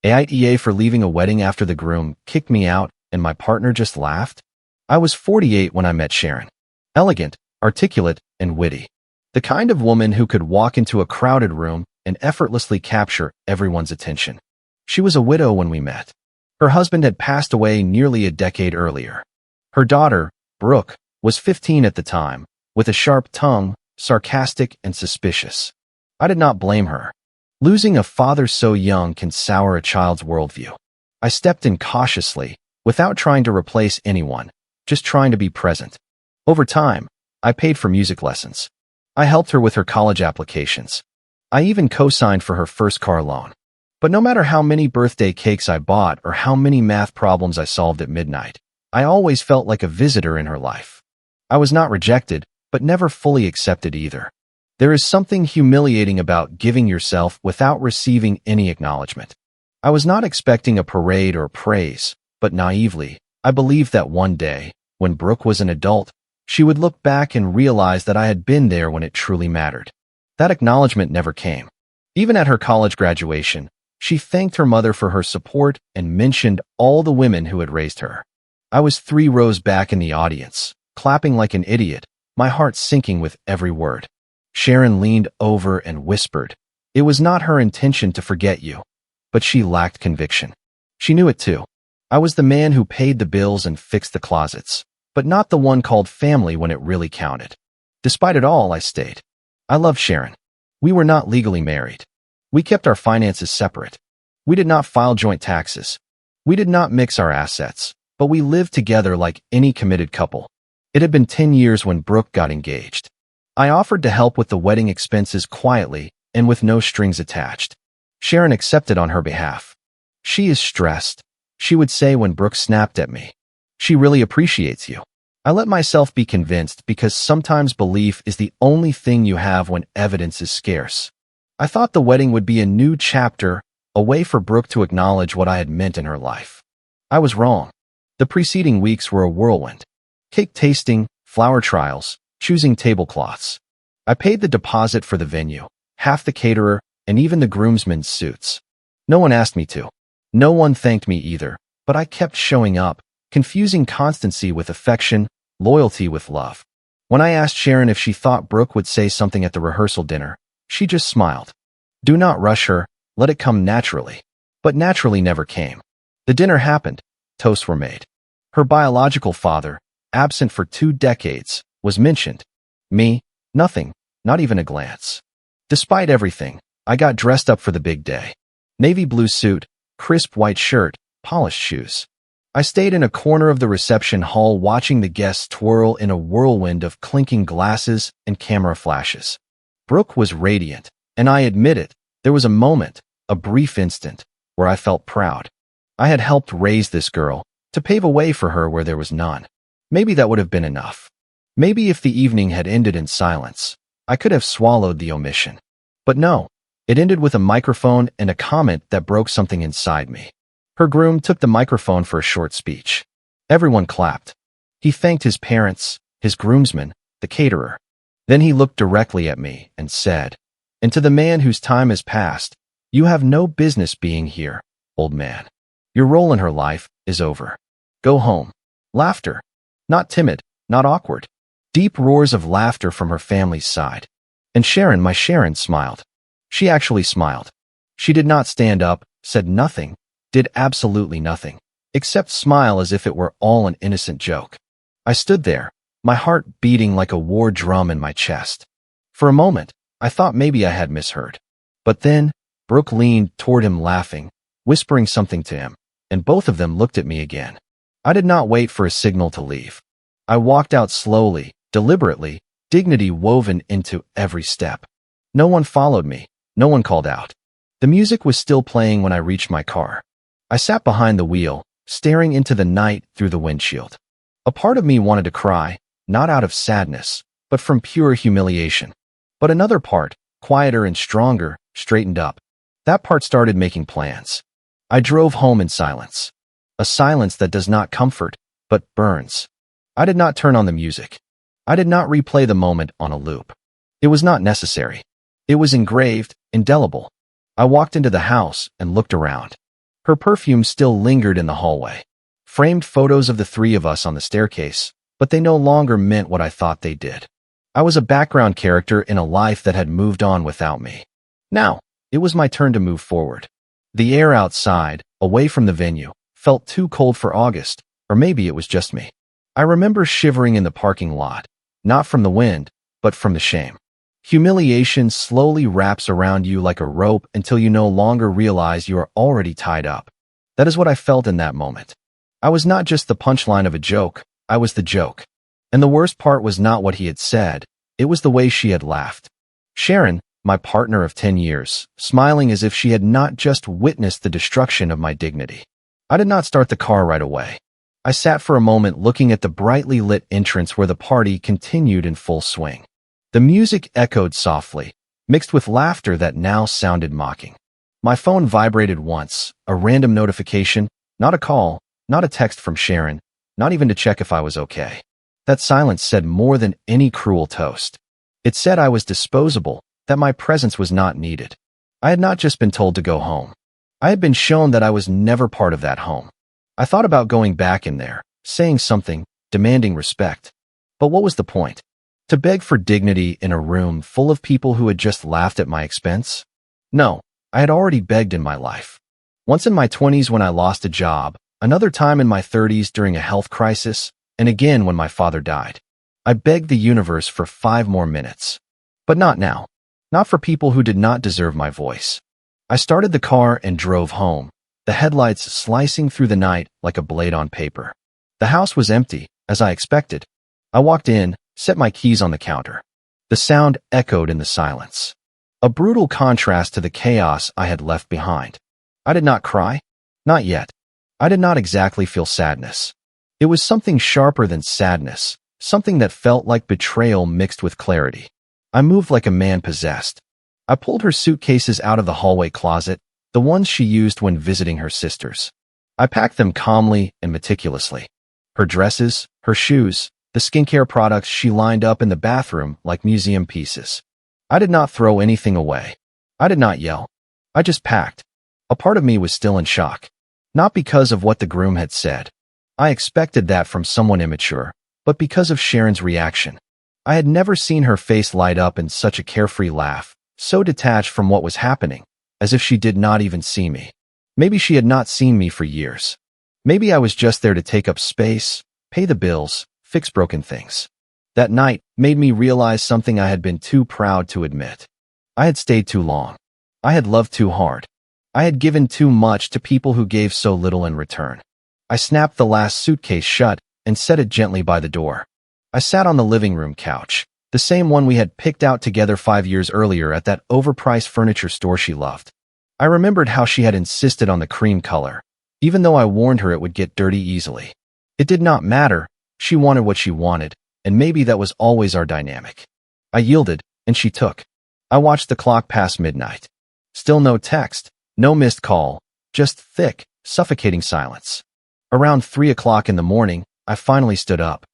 AITA for leaving a wedding after the groom kicked me out and my partner just laughed? I was 48 when I met Sharon. Elegant, articulate, and witty. The kind of woman who could walk into a crowded room and effortlessly capture everyone's attention. She was a widow when we met. Her husband had passed away nearly a decade earlier. Her daughter, Brooke, was 15 at the time, with a sharp tongue, sarcastic and suspicious. I did not blame her. Losing a father so young can sour a child's worldview. I stepped in cautiously, without trying to replace anyone, just trying to be present. Over time, I paid for music lessons. I helped her with her college applications. I even co-signed for her first car loan. But no matter how many birthday cakes I bought or how many math problems I solved at midnight, I always felt like a visitor in her life. I was not rejected, but never fully accepted either. There is something humiliating about giving yourself without receiving any acknowledgement. I was not expecting a parade or praise, but naively, I believed that one day, when Brooke was an adult, she would look back and realize that I had been there when it truly mattered. That acknowledgement never came. Even at her college graduation, she thanked her mother for her support and mentioned all the women who had raised her. I was 3 rows back in the audience, clapping like an idiot, my heart sinking with every word. Sharon leaned over and whispered, "It was not her intention to forget you." But she lacked conviction. She knew it too. I was the man who paid the bills and fixed the closets, but not the one called family when it really counted. Despite it all, I stayed. I loved Sharon. We were not legally married. We kept our finances separate. We did not file joint taxes. We did not mix our assets, but we lived together like any committed couple. It had been 10 years when Brooke got engaged. I offered to help with the wedding expenses quietly and with no strings attached. Sharon accepted on her behalf. "She is stressed," she would say when Brooke snapped at me. "She really appreciates you." I let myself be convinced because sometimes belief is the only thing you have when evidence is scarce. I thought the wedding would be a new chapter, a way for Brooke to acknowledge what I had meant in her life. I was wrong. The preceding weeks were a whirlwind. Cake tasting, flower trials, choosing tablecloths. I paid the deposit for the venue, half the caterer, and even the groomsmen's suits. No one asked me to. No one thanked me either, but I kept showing up, confusing constancy with affection, loyalty with love. When I asked Sharon if she thought Brooke would say something at the rehearsal dinner, she just smiled. Do not rush her, let it come naturally. But naturally never came. The dinner happened. Toasts were made. Her biological father, absent for 2 decades, was mentioned. Me, nothing, not even a glance. Despite everything, I got dressed up for the big day. Navy blue suit, crisp white shirt, polished shoes. I stayed in a corner of the reception hall watching the guests twirl in a whirlwind of clinking glasses and camera flashes. Brooke was radiant, and I admit it, there was a moment, a brief instant, where I felt proud. I had helped raise this girl, to pave a way for her where there was none. Maybe that would have been enough. Maybe if the evening had ended in silence, I could have swallowed the omission. But no, it ended with a microphone and a comment that broke something inside me. Her groom took the microphone for a short speech. Everyone clapped. He thanked his parents, his groomsmen, the caterer. Then he looked directly at me and said, "And to the man whose time has passed, you have no business being here, old man. Your role in her life is over. Go home." Laughter. Not timid, not awkward. Deep roars of laughter from her family's side. And Sharon, my Sharon, smiled. She actually smiled. She did not stand up, said nothing, did absolutely nothing, except smile as if it were all an innocent joke. I stood there, my heart beating like a war drum in my chest. For a moment, I thought maybe I had misheard. But then, Brooke leaned toward him laughing, whispering something to him, and both of them looked at me again. I did not wait for a signal to leave. I walked out slowly, deliberately, dignity woven into every step. No one followed me, no one called out. The music was still playing when I reached my car. I sat behind the wheel, staring into the night through the windshield. A part of me wanted to cry, not out of sadness, but from pure humiliation. But another part, quieter and stronger, straightened up. That part started making plans. I drove home in silence. A silence that does not comfort, but burns. I did not turn on the music. I did not replay the moment on a loop. It was not necessary. It was engraved, indelible. I walked into the house and looked around. Her perfume still lingered in the hallway. Framed photos of the three of us on the staircase, but they no longer meant what I thought they did. I was a background character in a life that had moved on without me. Now, it was my turn to move forward. The air outside, away from the venue, felt too cold for August, or maybe it was just me. I remember shivering in the parking lot, not from the wind, but from the shame. Humiliation slowly wraps around you like a rope until you no longer realize you are already tied up. That is what I felt in that moment. I was not just the punchline of a joke, I was the joke. And the worst part was not what he had said, it was the way she had laughed. Sharon, my partner of 10 years, smiling as if she had not just witnessed the destruction of my dignity. I did not start the car right away. I sat for a moment looking at the brightly lit entrance where the party continued in full swing. The music echoed softly, mixed with laughter that now sounded mocking. My phone vibrated once, a random notification, not a call, not a text from Sharon, not even to check if I was okay. That silence said more than any cruel toast. It said I was disposable, that my presence was not needed. I had not just been told to go home. I had been shown that I was never part of that home. I thought about going back in there, saying something, demanding respect. But what was the point? To beg for dignity in a room full of people who had just laughed at my expense? No, I had already begged in my life. Once in my 20s when I lost a job, another time in my 30s during a health crisis, and again when my father died. I begged the universe for 5 more minutes. But not now. Not for people who did not deserve my voice. I started the car and drove home, the headlights slicing through the night like a blade on paper. The house was empty, as I expected. I walked in, set my keys on the counter. The sound echoed in the silence. A brutal contrast to the chaos I had left behind. I did not cry. Not yet. I did not exactly feel sadness. It was something sharper than sadness, something that felt like betrayal mixed with clarity. I moved like a man possessed. I pulled her suitcases out of the hallway closet, the ones she used when visiting her sisters. I packed them calmly and meticulously. Her dresses, her shoes, the skincare products she lined up in the bathroom like museum pieces. I did not throw anything away. I did not yell. I just packed. A part of me was still in shock. Not because of what the groom had said. I expected that from someone immature, but because of Sharon's reaction. I had never seen her face light up in such a carefree laugh, so detached from what was happening, as if she did not even see me. Maybe she had not seen me for years. Maybe I was just there to take up space, pay the bills, fix broken things. That night made me realize something I had been too proud to admit. I had stayed too long. I had loved too hard. I had given too much to people who gave so little in return. I snapped the last suitcase shut and set it gently by the door. I sat on the living room couch, the same one we had picked out together 5 years earlier at that overpriced furniture store she loved. I remembered how she had insisted on the cream color, even though I warned her it would get dirty easily. It did not matter. She wanted what she wanted, and maybe that was always our dynamic. I yielded, and she took. I watched the clock pass midnight. Still no text, no missed call, just thick, suffocating silence. Around 3 o'clock in the morning, I finally stood up.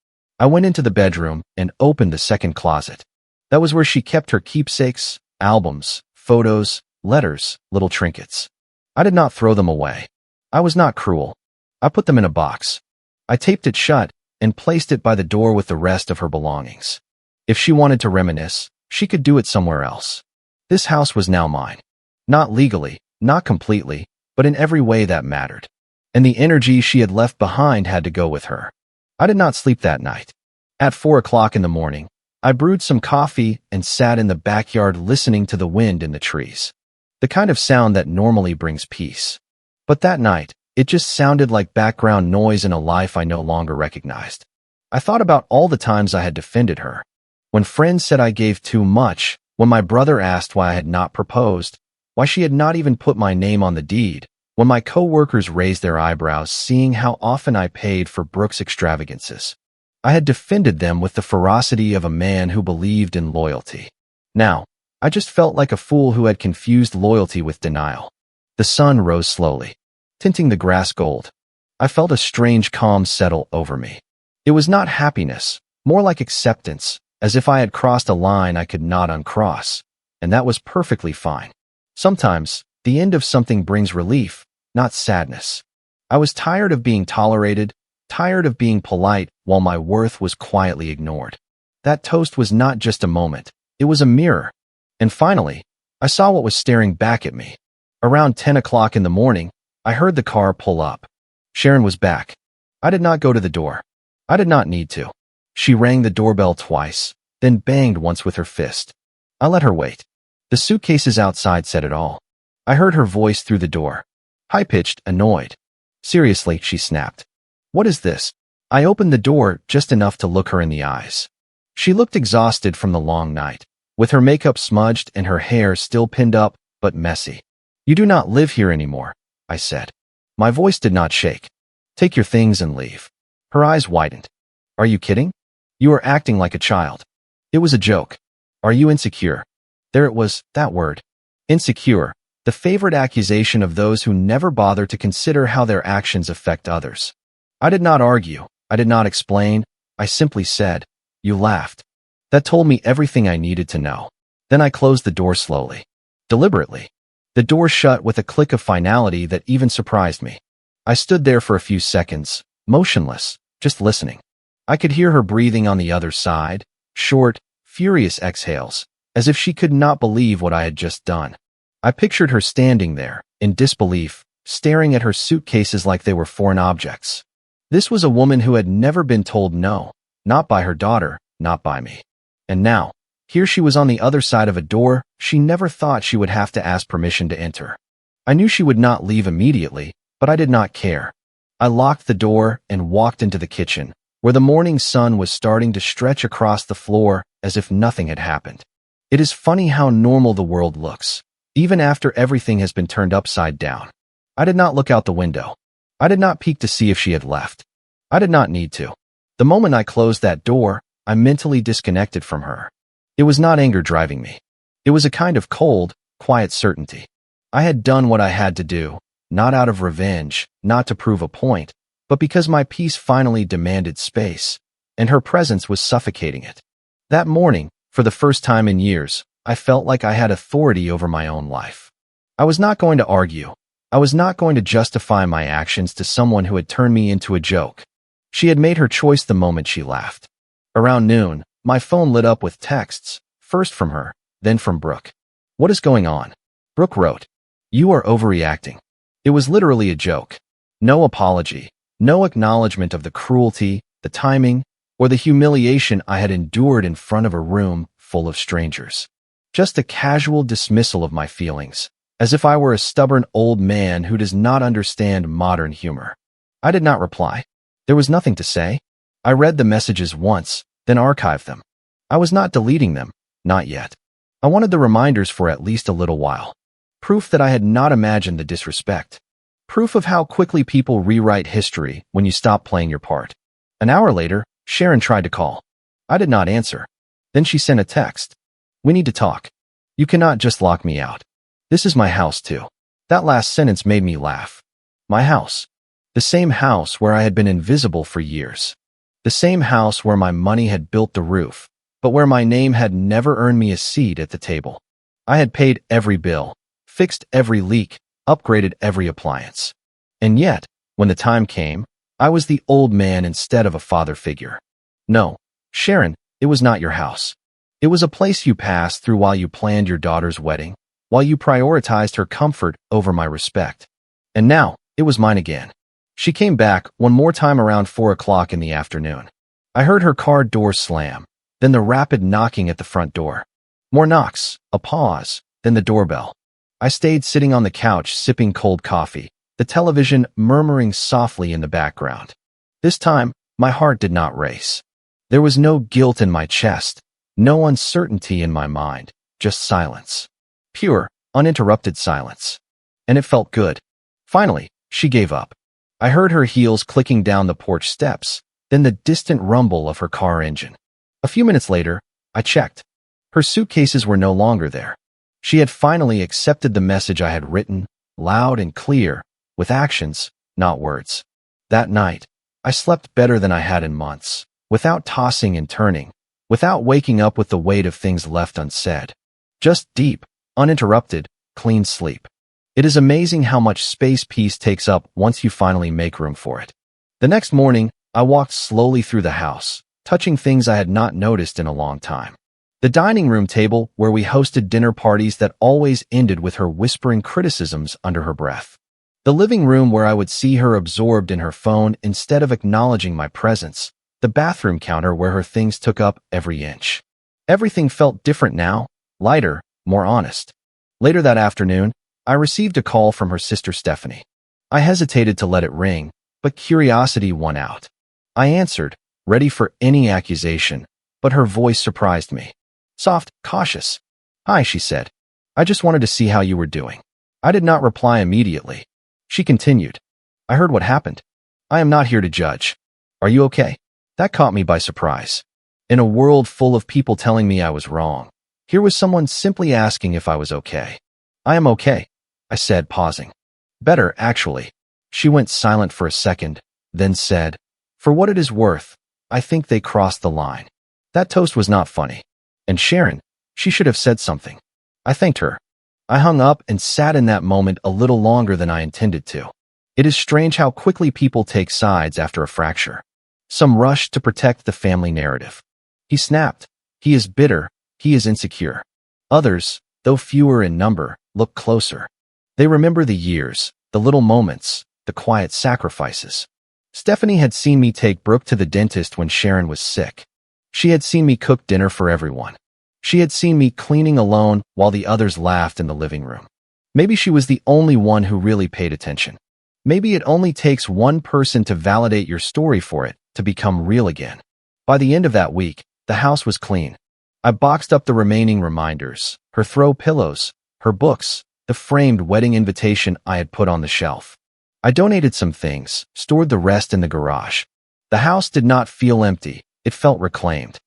I went into the bedroom and opened the second closet. That was where she kept her keepsakes, albums, photos, letters, little trinkets. I did not throw them away. I was not cruel. I put them in a box. I taped it shut and placed it by the door with the rest of her belongings. If she wanted to reminisce, she could do it somewhere else. This house was now mine. Not legally, not completely, but in every way that mattered. And the energy she had left behind had to go with her. I did not sleep that night. At 4 o'clock in the morning, I brewed some coffee and sat in the backyard listening to the wind in the trees. The kind of sound that normally brings peace. But that night, it just sounded like background noise in a life I no longer recognized. I thought about all the times I had defended her. When friends said I gave too much, when my brother asked why I had not proposed, why she had not even put my name on the deed, when my co-workers raised their eyebrows seeing how often I paid for Brooke's extravagances. I had defended them with the ferocity of a man who believed in loyalty. Now, I just felt like a fool who had confused loyalty with denial. The sun rose slowly, tinting the grass gold. I felt a strange calm settle over me. It was not happiness, more like acceptance, as if I had crossed a line I could not uncross, and that was perfectly fine. Sometimes, the end of something brings relief, not sadness. I was tired of being tolerated, tired of being polite while my worth was quietly ignored. That toast was not just a moment, it was a mirror. And finally, I saw what was staring back at me. Around 10 o'clock in the morning, I heard the car pull up. Sharon was back. I did not go to the door. I did not need to. She rang the doorbell twice, then banged once with her fist. I let her wait. The suitcases outside said it all. I heard her voice through the door. High-pitched, annoyed. Seriously, she snapped. What is this? I opened the door just enough to look her in the eyes. She looked exhausted from the long night, with her makeup smudged and her hair still pinned up, but messy. You do not live here anymore, I said. My voice did not shake. Take your things and leave. Her eyes widened. Are you kidding? You are acting like a child. It was a joke. Are you insecure? There it was, that word. Insecure, the favorite accusation of those who never bother to consider how their actions affect others. I did not argue. I did not explain. I simply said, you laughed. That told me everything I needed to know. Then I closed the door slowly. Deliberately. The door shut with a click of finality that even surprised me. I stood there for a few seconds, motionless, just listening. I could hear her breathing on the other side, short, furious exhales, as if she could not believe what I had just done. I pictured her standing there, in disbelief, staring at her suitcases like they were foreign objects. This was a woman who had never been told no, not by her daughter, not by me. And now, here she was on the other side of a door she never thought she would have to ask permission to enter. I knew she would not leave immediately, but I did not care. I locked the door and walked into the kitchen, where the morning sun was starting to stretch across the floor as if nothing had happened. It is funny how normal the world looks, even after everything has been turned upside down. I did not look out the window. I did not peek to see if she had left. I did not need to. The moment I closed that door, I mentally disconnected from her. It was not anger driving me. It was a kind of cold, quiet certainty. I had done what I had to do, not out of revenge, not to prove a point, but because my peace finally demanded space, and her presence was suffocating it. That morning, for the first time in years, I felt like I had authority over my own life. I was not going to argue. I was not going to justify my actions to someone who had turned me into a joke. She had made her choice the moment she laughed. Around noon, my phone lit up with texts, first from her, then from Brooke. What is going on? Brooke wrote. You are overreacting. It was literally a joke. No apology, no acknowledgement of the cruelty, the timing, or the humiliation I had endured in front of a room full of strangers. Just a casual dismissal of my feelings, as if I were a stubborn old man who does not understand modern humor. I did not reply. There was nothing to say. I read the messages once, then archived them. I was not deleting them, not yet. I wanted the reminders for at least a little while. Proof that I had not imagined the disrespect. Proof of how quickly people rewrite history when you stop playing your part. An hour later, Sharon tried to call. I did not answer. Then she sent a text. We need to talk. You cannot just lock me out. This is my house too. That last sentence made me laugh. My house. The same house where I had been invisible for years. The same house where my money had built the roof, but where my name had never earned me a seat at the table. I had paid every bill, fixed every leak, upgraded every appliance. And yet, when the time came, I was the old man instead of a father figure. No, Sharon, it was not your house. It was a place you passed through while you planned your daughter's wedding, while you prioritized her comfort over my respect. And now, it was mine again. She came back one more time around 4 o'clock in the afternoon. I heard her car door slam, then the rapid knocking at the front door. More knocks, a pause, then the doorbell. I stayed sitting on the couch sipping cold coffee, the television murmuring softly in the background. This time, my heart did not race. There was no guilt in my chest, no uncertainty in my mind, just silence. Pure, uninterrupted silence. And it felt good. Finally, she gave up. I heard her heels clicking down the porch steps, then the distant rumble of her car engine. A few minutes later, I checked. Her suitcases were no longer there. She had finally accepted the message I had written, loud and clear, with actions, not words. That night, I slept better than I had in months, without tossing and turning, without waking up with the weight of things left unsaid. Just deep, uninterrupted, clean sleep. It is amazing how much space peace takes up once you finally make room for it. The next morning, I walked slowly through the house, touching things I had not noticed in a long time. The dining room table where we hosted dinner parties that always ended with her whispering criticisms under her breath. The living room where I would see her absorbed in her phone instead of acknowledging my presence. The bathroom counter where her things took up every inch. Everything felt different now, lighter, more honest. Later that afternoon, I received a call from her sister Stephanie. I hesitated to let it ring, but curiosity won out. I answered, ready for any accusation, but her voice surprised me. Soft, cautious. "Hi," she said. "I just wanted to see how you were doing." I did not reply immediately. She continued, "I heard what happened. I am not here to judge. Are you okay?" That caught me by surprise. In a world full of people telling me I was wrong, here was someone simply asking if I was okay. "I am okay," I said, pausing. "Better, actually." She went silent for a second, then said, "For what it is worth, I think they crossed the line." That toast was not funny. And Sharon, she should have said something. I thanked her. I hung up and sat in that moment a little longer than I intended to. It is strange how quickly people take sides after a fracture. Some rush to protect the family narrative. He snapped. He is bitter. He is insecure. Others, though fewer in number, look closer. They remember the years, the little moments, the quiet sacrifices. Stephanie had seen me take Brooke to the dentist when Sharon was sick. She had seen me cook dinner for everyone. She had seen me cleaning alone while the others laughed in the living room. Maybe she was the only one who really paid attention. Maybe it only takes one person to validate your story for it to become real again. By the end of that week, the house was clean. I boxed up the remaining reminders, her throw pillows, her books, the framed wedding invitation I had put on the shelf. I donated some things, stored the rest in the garage. The house did not feel empty. It felt reclaimed.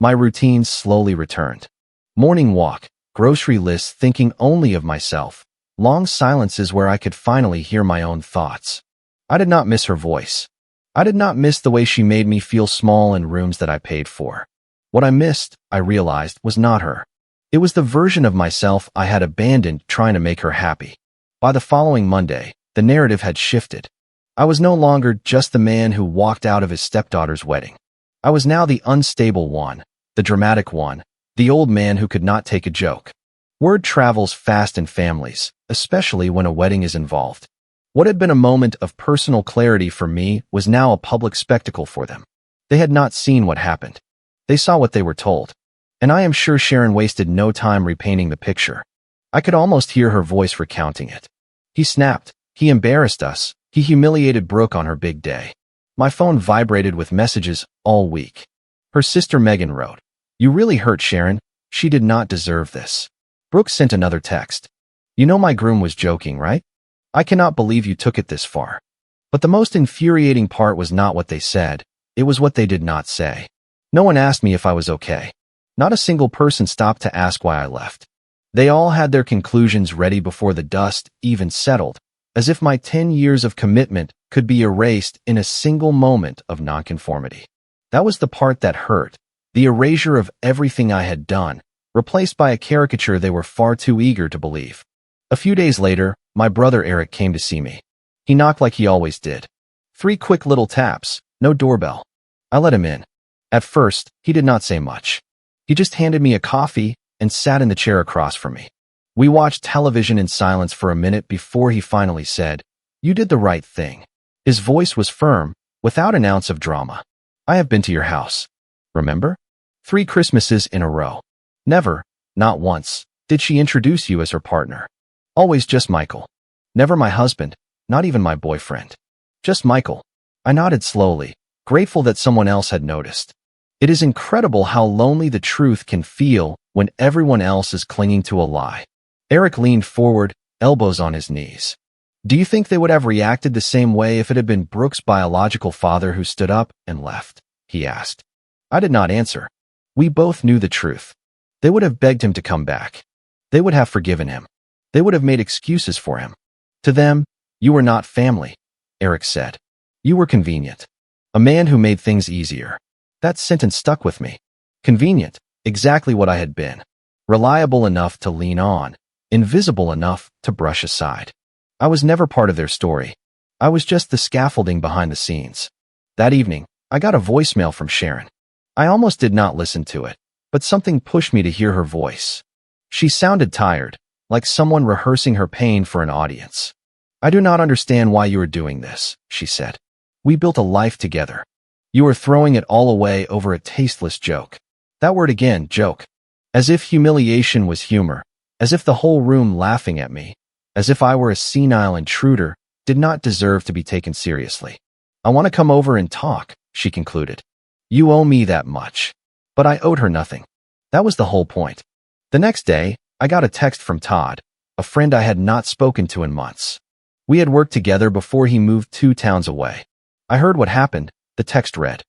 My routines slowly returned. Morning walk, grocery lists thinking only of myself, long silences where I could finally hear my own thoughts. I did not miss her voice. I did not miss the way she made me feel small in rooms that I paid for. What I missed, I realized, was not her. It was the version of myself I had abandoned trying to make her happy. By the following Monday, the narrative had shifted. I was no longer just the man who walked out of his stepdaughter's wedding. I was now the unstable one, the dramatic one, the old man who could not take a joke. Word travels fast in families, especially when a wedding is involved. What had been a moment of personal clarity for me was now a public spectacle for them. They had not seen what happened. They saw what they were told. And I am sure Sharon wasted no time repainting the picture. I could almost hear her voice recounting it. He snapped. He embarrassed us. He humiliated Brooke on her big day. My phone vibrated with messages all week. Her sister Megan wrote, "You really hurt Sharon. She did not deserve this." Brooke sent another text. "You know my groom was joking, right? I cannot believe you took it this far." But the most infuriating part was not what they said. It was what they did not say. No one asked me if I was okay. Not a single person stopped to ask why I left. They all had their conclusions ready before the dust even settled, as if my 10 years of commitment could be erased in a single moment of nonconformity. That was the part that hurt, the erasure of everything I had done, replaced by a caricature they were far too eager to believe. A few days later, my brother Eric came to see me. He knocked like he always did. 3 quick little taps, no doorbell. I let him in. At first, he did not say much. He just handed me a coffee and sat in the chair across from me. We watched television in silence for a minute before he finally said, "You did the right thing." His voice was firm, without an ounce of drama. "I have been to your house. Remember? 3 Christmases in a row. Never, not once, did she introduce you as her partner. Always just Michael. Never my husband, not even my boyfriend. Just Michael." I nodded slowly, grateful that someone else had noticed. It is incredible how lonely the truth can feel when everyone else is clinging to a lie. Eric leaned forward, elbows on his knees. "Do you think they would have reacted the same way if it had been Brooke's biological father who stood up and left?" he asked. I did not answer. We both knew the truth. They would have begged him to come back. They would have forgiven him. They would have made excuses for him. To them, "You were not family," Eric said. "You were convenient. A man who made things easier." That sentence stuck with me. Convenient, exactly what I had been. Reliable enough to lean on, invisible enough to brush aside. I was never part of their story. I was just the scaffolding behind the scenes. That evening, I got a voicemail from Sharon. I almost did not listen to it, but something pushed me to hear her voice. She sounded tired, like someone rehearsing her pain for an audience. "I do not understand why you are doing this," she said. "We built a life together. You are throwing it all away over a tasteless joke." That word again, joke. As if humiliation was humor, as if the whole room laughing at me, as if I were a senile intruder, did not deserve to be taken seriously. "I want to come over and talk," she concluded. "You owe me that much." But I owed her nothing. That was the whole point. The next day, I got a text from Todd, a friend I had not spoken to in months. We had worked together before he moved 2 towns away. I heard what happened. The text read,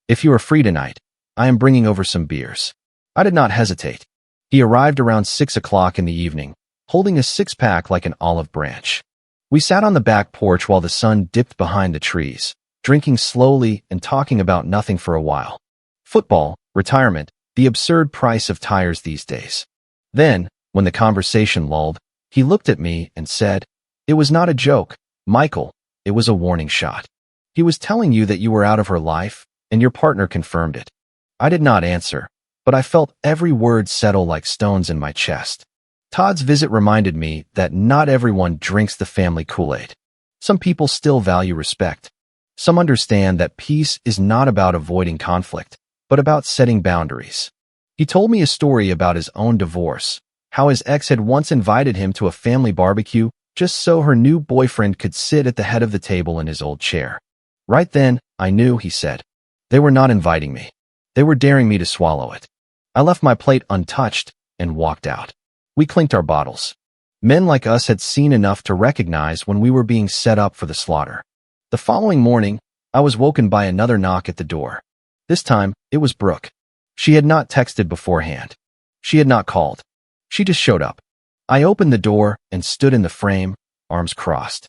"If you are free tonight, I am bringing over some beers." I did not hesitate. He arrived around 6 o'clock in the evening, holding a 6-pack like an olive branch. We sat on the back porch while the sun dipped behind the trees, drinking slowly and talking about nothing for a while. Football, retirement, the absurd price of tires these days. Then, when the conversation lulled, he looked at me and said, "It was not a joke, Michael, it was a warning shot. He was telling you that you were out of her life, and your partner confirmed it." I did not answer, but I felt every word settle like stones in my chest. Todd's visit reminded me that not everyone drinks the family Kool-Aid. Some people still value respect. Some understand that peace is not about avoiding conflict, but about setting boundaries. He told me a story about his own divorce, how his ex had once invited him to a family barbecue just so her new boyfriend could sit at the head of the table in his old chair. Right then, I knew, he said. They were not inviting me. They were daring me to swallow it. I left my plate untouched and walked out. We clinked our bottles. Men like us had seen enough to recognize when we were being set up for the slaughter. The following morning, I was woken by another knock at the door. This time, it was Brooke. She had not texted beforehand. She had not called. She just showed up. I opened the door and stood in the frame, arms crossed.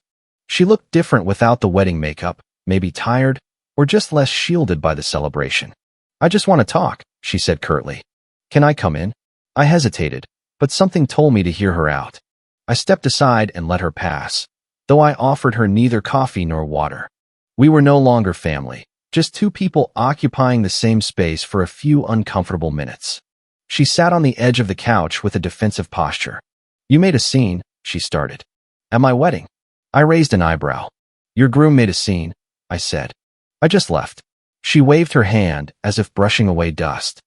She looked different without the wedding makeup, maybe tired, or just less shielded by the celebration. "I just want to talk," she said curtly. "Can I come in?" I hesitated, but something told me to hear her out. I stepped aside and let her pass, though I offered her neither coffee nor water. We were no longer family, just 2 people occupying the same space for a few uncomfortable minutes. She sat on the edge of the couch with a defensive posture. "You made a scene," she started. "At my wedding." I raised an eyebrow. "Your groom made a scene," I said. "I just left." She waved her hand as if brushing away dust.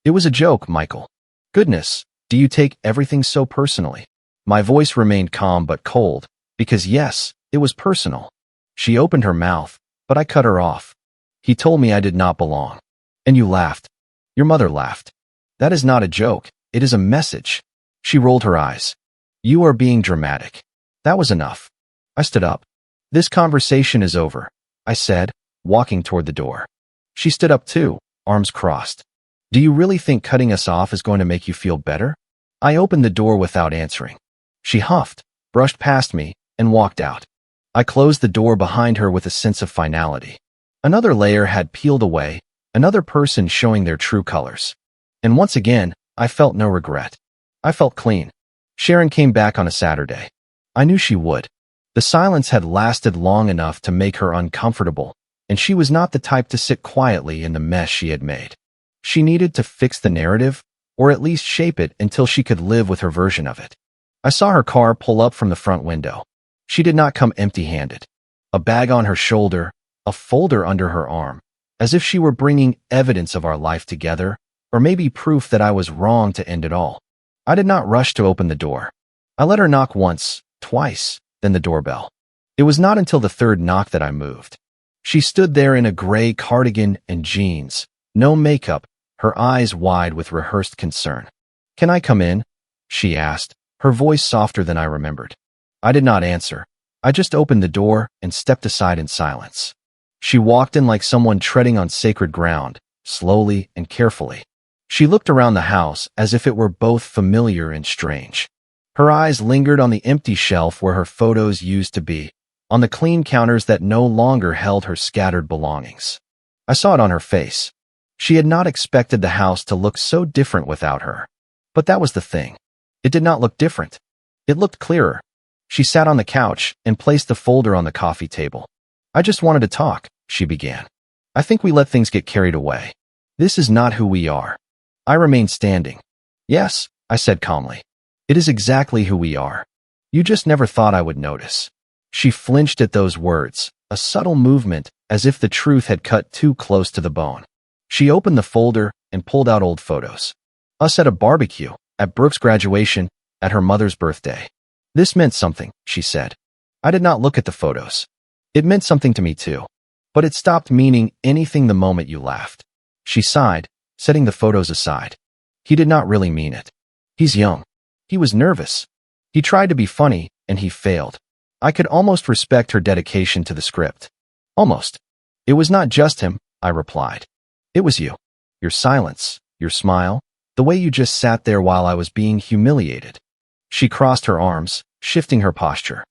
"It was a joke, Michael." "Goodness, do you take everything so personally?" My voice remained calm but cold, because yes, it was personal. She opened her mouth, but I cut her off. "He told me I did not belong." "And you laughed." "Your mother laughed." "That is not a joke, it is a message." She rolled her eyes. "You are being dramatic." That was enough. I stood up. "This conversation is over," I said, walking toward the door. She stood up too, arms crossed. "Do you really think cutting us off is going to make you feel better?" I opened the door without answering. She huffed, brushed past me, and walked out. I closed the door behind her with a sense of finality. Another layer had peeled away, another person showing their true colors. And once again, I felt no regret. I felt clean. Sharon came back on a Saturday. I knew she would. The silence had lasted long enough to make her uncomfortable, and she was not the type to sit quietly in the mess she had made. She needed to fix the narrative, or at least shape it until she could live with her version of it. I saw her car pull up from the front window. She did not come empty-handed. A bag on her shoulder, a folder under her arm, as if she were bringing evidence of our life together, or maybe proof that I was wrong to end it all. I did not rush to open the door. I let her knock once, twice, then the doorbell. It was not until the 3rd knock that I moved. She stood there in a gray cardigan and jeans, no makeup, her eyes wide with rehearsed concern. "Can I come in?" she asked, her voice softer than I remembered. I did not answer. I just opened the door and stepped aside in silence. She walked in like someone treading on sacred ground, slowly and carefully. She looked around the house as if it were both familiar and strange. Her eyes lingered on the empty shelf where her photos used to be, on the clean counters that no longer held her scattered belongings. I saw it on her face. She had not expected the house to look so different without her. But that was the thing. It did not look different. It looked clearer. She sat on the couch and placed the folder on the coffee table. I just wanted to talk, she began. I think we let things get carried away. This is not who we are. I remained standing. Yes, I said calmly. It is exactly who we are. You just never thought I would notice. She flinched at those words, a subtle movement as if the truth had cut too close to the bone. She opened the folder and pulled out old photos. Us at a barbecue, at Brooke's graduation, at her mother's birthday. This meant something, she said. I did not look at the photos. It meant something to me too. But it stopped meaning anything the moment you laughed. She sighed, setting the photos aside. He did not really mean it. He's young. He was nervous. He tried to be funny, and he failed. I could almost respect her dedication to the script. Almost. It was not just him, I replied. It was you. Your silence, your smile, the way you just sat there while I was being humiliated. She crossed her arms, shifting her posture.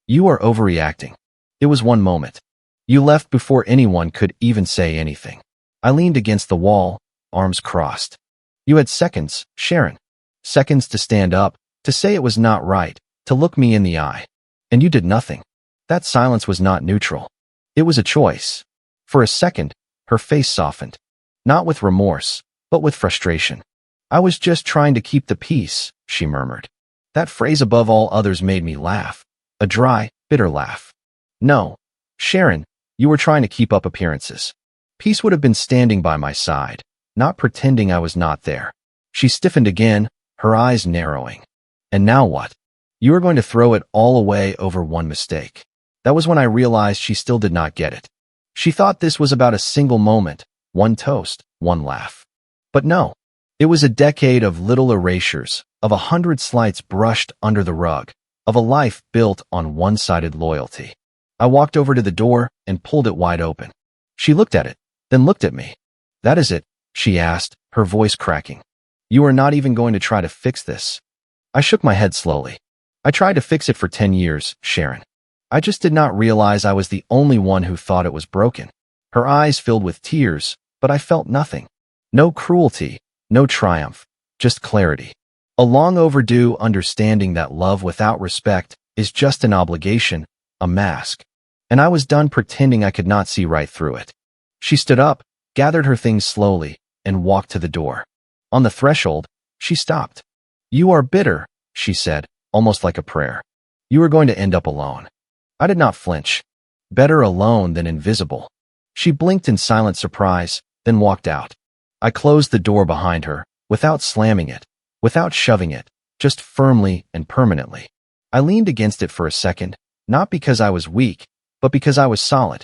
You are overreacting. It was one moment. You left before anyone could even say anything. I leaned against the wall, arms crossed. You had seconds, Sharon. Seconds to stand up, to say it was not right, to look me in the eye. And you did nothing. That silence was not neutral. It was a choice. For a second, her face softened. Not with remorse, but with frustration. I was just trying to keep the peace, she murmured. That phrase above all others made me laugh. A dry, bitter laugh. No, Sharon, you were trying to keep up appearances. Peace would have been standing by my side, not pretending I was not there. She stiffened again, her eyes narrowing. And now what? You were going to throw it all away over one mistake. That was when I realized she still did not get it. She thought this was about a single moment, one toast, one laugh. But no, it was a decade of little erasures, of 100 slights brushed under the rug, of a life built on one-sided loyalty. I walked over to the door and pulled it wide open. She looked at it, then looked at me. That is it, she asked, her voice cracking. You are not even going to try to fix this. I shook my head slowly. I tried to fix it for 10 years, Sharon. I just did not realize I was the only one who thought it was broken. Her eyes filled with tears, but I felt nothing. No cruelty, no triumph, just clarity. A long overdue understanding that love without respect is just an obligation, a mask. And I was done pretending I could not see right through it. She stood up, gathered her things slowly, and walked to the door. On the threshold, she stopped. You are bitter, she said, almost like a prayer. You are going to end up alone. I did not flinch. Better alone than invisible. She blinked in silent surprise, then walked out. I closed the door behind her, without slamming it, without shoving it, just firmly and permanently. I leaned against it for a second, not because I was weak, but because I was solid.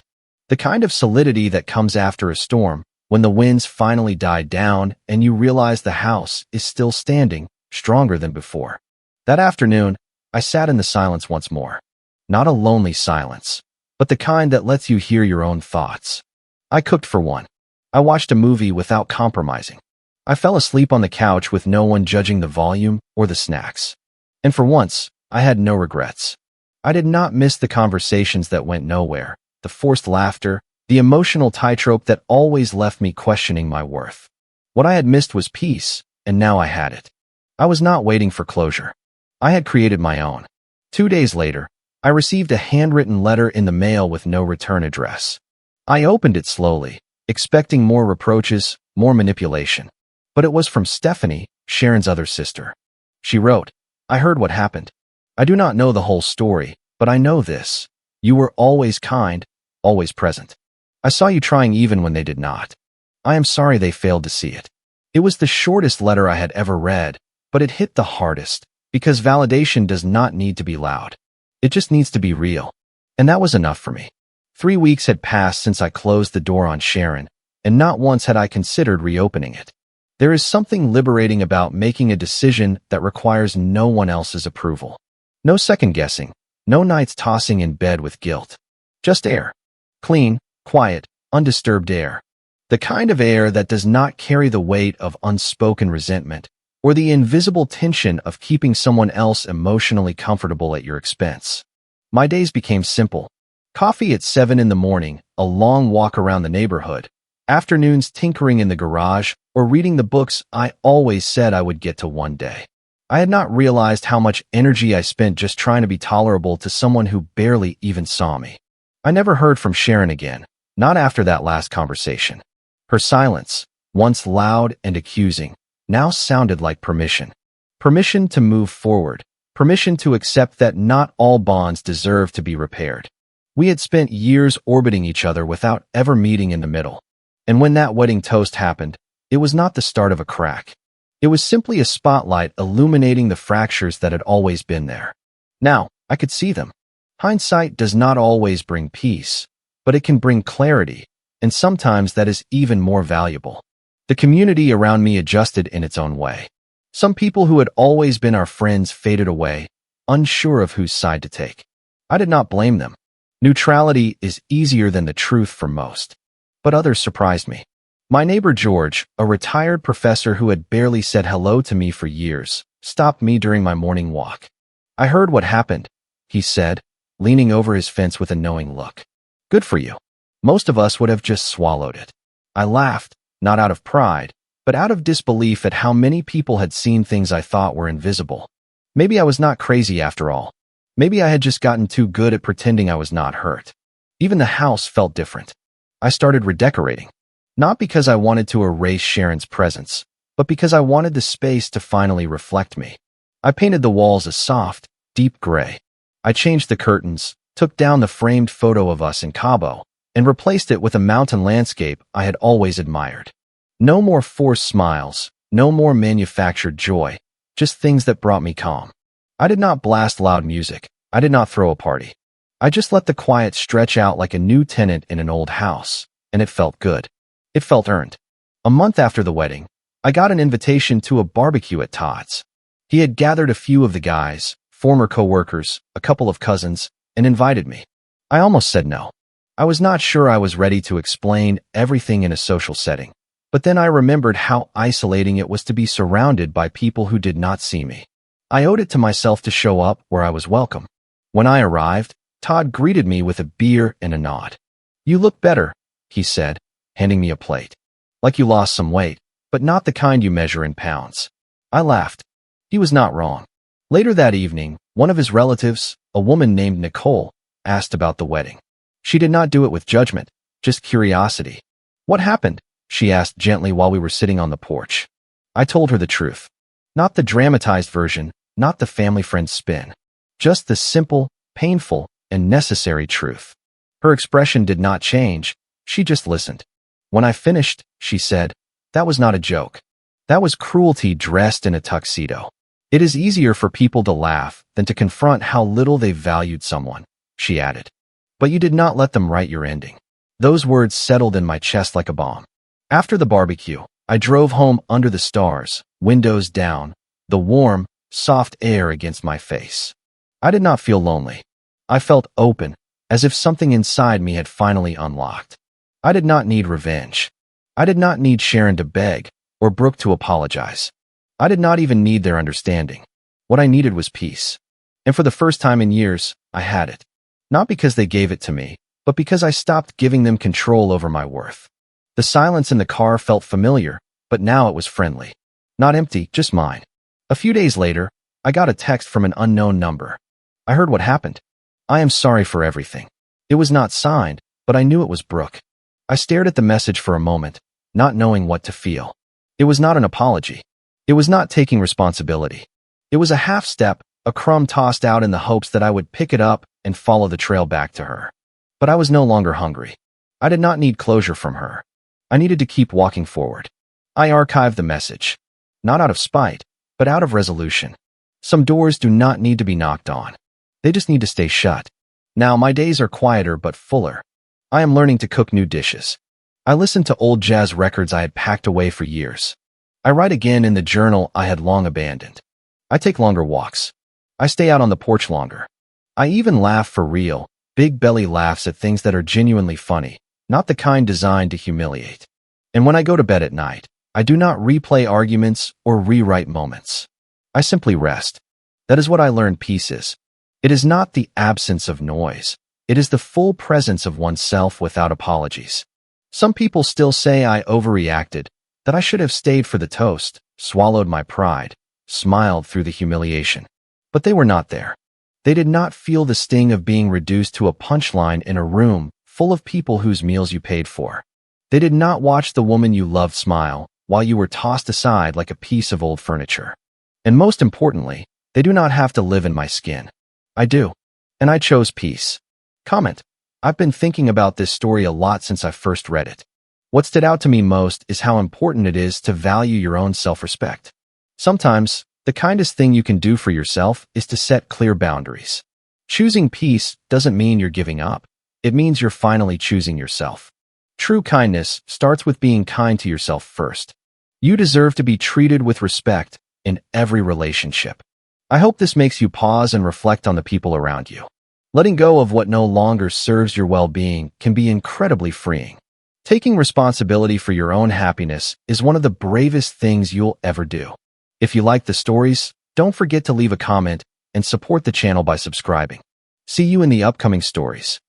The kind of solidity that comes after a storm, when the winds finally died down and you realize the house is still standing, stronger than before. That afternoon, I sat in the silence once more. Not a lonely silence, but the kind that lets you hear your own thoughts. I cooked for one. I watched a movie without compromising. I fell asleep on the couch with no one judging the volume or the snacks. And for once, I had no regrets. I did not miss the conversations that went nowhere, the forced laughter, the emotional tightrope that always left me questioning my worth. What I had missed was peace, and now I had it. I was not waiting for closure. I had created my own. 2 days later, I received a handwritten letter in the mail with no return address. I opened it slowly, expecting more reproaches, more manipulation. But it was from Stephanie, Sharon's other sister. She wrote, I heard what happened. I do not know the whole story, but I know this. You were always kind, always present. I saw you trying even when they did not. I am sorry they failed to see it. It was the shortest letter I had ever read, but it hit the hardest, because validation does not need to be loud. It just needs to be real. And that was enough for me. 3 weeks had passed since I closed the door on Sharon, and not once had I considered reopening it. There is something liberating about making a decision that requires no one else's approval. No second-guessing, no nights tossing in bed with guilt. Just air. Clean, quiet, undisturbed air. The kind of air that does not carry the weight of unspoken resentment or the invisible tension of keeping someone else emotionally comfortable at your expense. My days became simple. Coffee at 7 in the morning, a long walk around the neighborhood, afternoons tinkering in the garage or reading the books I always said I would get to one day. I had not realized how much energy I spent just trying to be tolerable to someone who barely even saw me. I never heard from Sharon again, not after that last conversation. Her silence, once loud and accusing, now sounded like permission. Permission to move forward. Permission to accept that not all bonds deserve to be repaired. We had spent years orbiting each other without ever meeting in the middle. And when that wedding toast happened, it was not the start of a crack. It was simply a spotlight illuminating the fractures that had always been there. Now, I could see them. Hindsight does not always bring peace, but it can bring clarity, and sometimes that is even more valuable. The community around me adjusted in its own way. Some people who had always been our friends faded away, unsure of whose side to take. I did not blame them. Neutrality is easier than the truth for most. But others surprised me. My neighbor George, a retired professor who had barely said hello to me for years, stopped me during my morning walk. "I heard what happened," he said, leaning over his fence with a knowing look. "Good for you." Most of us would have just swallowed it. I laughed, not out of pride, but out of disbelief at how many people had seen things I thought were invisible. Maybe I was not crazy after all. Maybe I had just gotten too good at pretending I was not hurt. Even the house felt different. I started redecorating. Not because I wanted to erase Sharon's presence, but because I wanted the space to finally reflect me. I painted the walls a soft, deep gray. I changed the curtains, took down the framed photo of us in Cabo, and replaced it with a mountain landscape I had always admired. No more forced smiles, no more manufactured joy, just things that brought me calm. I did not blast loud music. I did not throw a party. I just let the quiet stretch out like a new tenant in an old house, and it felt good. It felt earned. A month after the wedding, I got an invitation to a barbecue at Todd's. He had gathered a few of the guys, former co-workers, a couple of cousins, and invited me. I almost said no. I was not sure I was ready to explain everything in a social setting, but then I remembered how isolating it was to be surrounded by people who did not see me. I owed it to myself to show up where I was welcome. When I arrived, Todd greeted me with a beer and a nod. "You look better," he said, handing me a plate. "Like you lost some weight, but not the kind you measure in pounds." I laughed. He was not wrong. Later that evening, one of his relatives, a woman named Nicole, asked about the wedding. She did not do it with judgment, just curiosity. "What happened?" she asked gently while we were sitting on the porch. I told her the truth. Not the dramatized version, not the family friend spin. Just the simple, painful, and necessary truth. Her expression did not change, she just listened. When I finished, she said, "That was not a joke. That was cruelty dressed in a tuxedo." "It is easier for people to laugh than to confront how little they valued someone," she added. "But you did not let them write your ending." Those words settled in my chest like a bomb. After the barbecue, I drove home under the stars, windows down, the warm, soft air against my face. I did not feel lonely. I felt open, as if something inside me had finally unlocked. I did not need revenge. I did not need Sharon to beg, or Brooke to apologize. I did not even need their understanding. What I needed was peace. And for the first time in years, I had it. Not because they gave it to me, but because I stopped giving them control over my worth. The silence in the car felt familiar, but now it was friendly. Not empty, just mine. A few days later, I got a text from an unknown number. I heard what happened. "I am sorry for everything." It was not signed, but I knew it was Brooke. I stared at the message for a moment, not knowing what to feel. It was not an apology. It was not taking responsibility. It was a half step, a crumb tossed out in the hopes that I would pick it up and follow the trail back to her. But I was no longer hungry. I did not need closure from her. I needed to keep walking forward. I archived the message. Not out of spite, but out of resolution. Some doors do not need to be knocked on. They just need to stay shut. Now my days are quieter but fuller. I am learning to cook new dishes. I listen to old jazz records I had packed away for years. I write again in the journal I had long abandoned. I take longer walks. I stay out on the porch longer. I even laugh for real, big belly laughs at things that are genuinely funny, not the kind designed to humiliate. And when I go to bed at night, I do not replay arguments or rewrite moments. I simply rest. That is what I learned peace is. It is not the absence of noise. It is the full presence of oneself without apologies. Some people still say I overreacted, that I should have stayed for the toast, swallowed my pride, smiled through the humiliation. But they were not there. They did not feel the sting of being reduced to a punchline in a room full of people whose meals you paid for. They did not watch the woman you loved smile while you were tossed aside like a piece of old furniture. And most importantly, they do not have to live in my skin. I do. And I chose peace. Comment. I've been thinking about this story a lot since I first read it. What stood out to me most is how important it is to value your own self-respect. Sometimes, the kindest thing you can do for yourself is to set clear boundaries. Choosing peace doesn't mean you're giving up. It means you're finally choosing yourself. True kindness starts with being kind to yourself first. You deserve to be treated with respect in every relationship. I hope this makes you pause and reflect on the people around you. Letting go of what no longer serves your well-being can be incredibly freeing. Taking responsibility for your own happiness is one of the bravest things you'll ever do. If you like the stories, don't forget to leave a comment and support the channel by subscribing. See you in the upcoming stories.